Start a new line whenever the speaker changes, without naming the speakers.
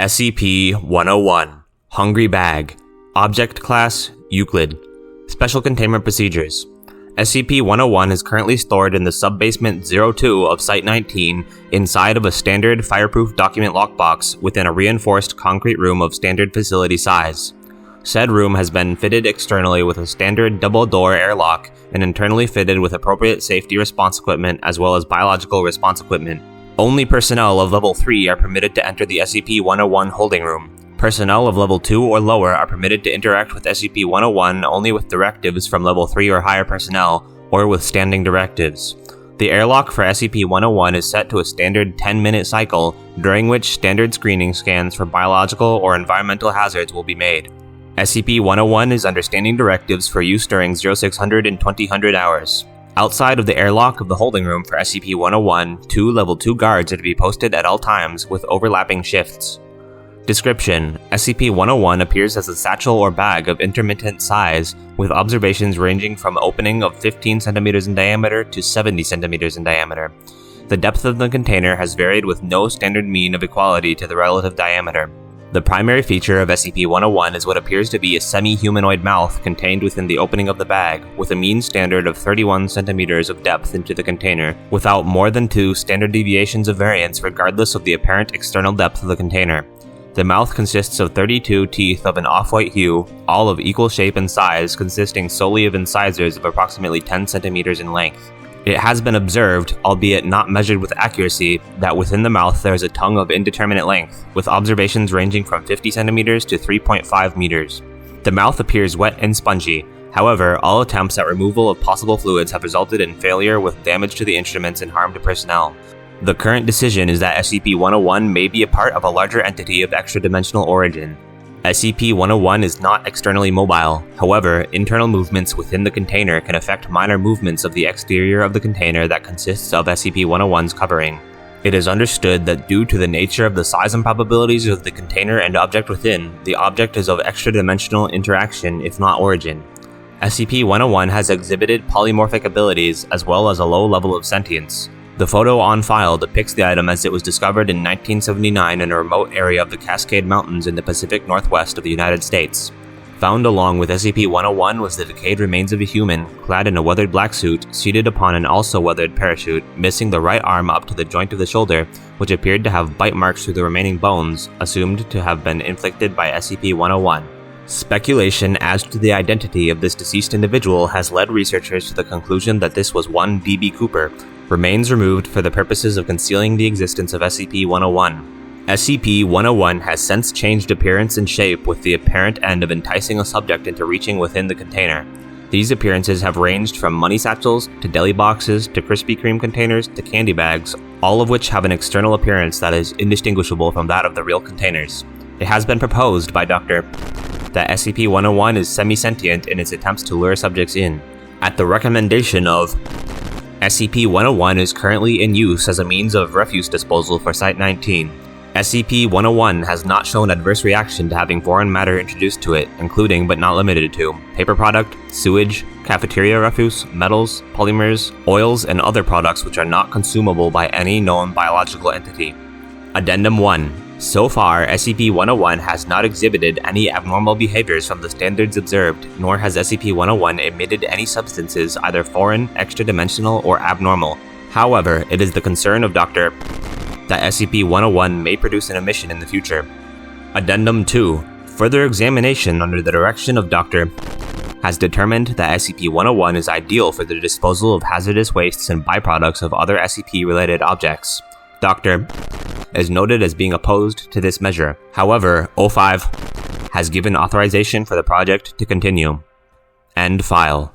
SCP-101 Hungry Bag. Object Class Euclid. Special Containment Procedures. SCP-101 is currently stored in the Subbasement 02 of Site-19 inside of a standard fireproof document lockbox within a reinforced concrete room of standard facility size. Said room has been fitted externally with a standard double-door airlock and internally fitted with appropriate safety response equipment as well as biological response equipment. Only personnel of Level 3 are permitted to enter the SCP-101 holding room. Personnel of Level 2 or lower are permitted to interact with SCP-101 only with directives from Level 3 or higher personnel, or with standing directives. The airlock for SCP-101 is set to a standard 10-minute cycle, during which standard screening scans for biological or environmental hazards will be made. SCP-101 is under standing directives for use during 0600 and 2000 hours. Outside of the airlock of the holding room for SCP-101, 2 Level 2 guards are to be posted at all times with overlapping shifts. Description: SCP-101 appears as a satchel or bag of intermittent size, with observations ranging from opening of 15 cm in diameter to 70 cm in diameter. The depth of the container has varied with no standard mean of equality to the relative diameter. The primary feature of SCP-101 is what appears to be a semi-humanoid mouth contained within the opening of the bag, with a mean standard of 31 cm of depth into the container, without more than 2 standard deviations of variance regardless of the apparent external depth of the container. The mouth consists of 32 teeth of an off-white hue, all of equal shape and size, consisting solely of incisors of approximately 10 cm in length. It has been observed, albeit not measured with accuracy, that within the mouth there is a tongue of indeterminate length, with observations ranging from 50 cm to 3.5 meters. The mouth appears wet and spongy. However, all attempts at removal of possible fluids have resulted in failure with damage to the instruments and harm to personnel. The current decision is that SCP-101 may be a part of a larger entity of extra-dimensional origin. SCP-101 is not externally mobile. However, internal movements within the container can affect minor movements of the exterior of the container that consists of SCP-101's covering. It is understood that due to the nature of the size and probabilities of the container and object within, the object is of extra-dimensional interaction if not origin. SCP-101 has exhibited polymorphic abilities as well as a low level of sentience. The photo on file depicts the item as it was discovered in 1979 in a remote area of the Cascade Mountains in the Pacific Northwest of the United States. Found along with SCP-101 was the decayed remains of a human, clad in a weathered black suit, seated upon an also weathered parachute, missing the right arm up to the joint of the shoulder, which appeared to have bite marks through the remaining bones, assumed to have been inflicted by SCP-101. Speculation as to the identity of this deceased individual has led researchers to the conclusion that this was one D.B. Cooper, remains removed for the purposes of concealing the existence of SCP-101. SCP-101 has since changed appearance and shape with the apparent end of enticing a subject into reaching within the container. These appearances have ranged from money satchels, to deli boxes, to Krispy Kreme containers, to candy bags, all of which have an external appearance that is indistinguishable from that of the real containers. It has been proposed by Dr. that SCP-101 is semi-sentient in its attempts to lure subjects in. At the recommendation of SCP-101 is currently in use as a means of refuse disposal for Site-19. SCP-101 has not shown adverse reaction to having foreign matter introduced to it, including but not limited to paper product, sewage, cafeteria refuse, metals, polymers, oils, and other products which are not consumable by any known biological entity. Addendum 1. So far, SCP-101 has not exhibited any abnormal behaviors from the standards observed, nor has SCP-101 emitted any substances either foreign, extra-dimensional, or abnormal. However, it is the concern of Dr. that SCP-101 may produce an emission in the future. Addendum 2. Further examination under the direction of Dr. has determined that SCP-101 is ideal for the disposal of hazardous wastes and byproducts of other SCP-related objects. Dr. is noted as being opposed to this measure. However, O5 has given authorization for the project to continue. End file.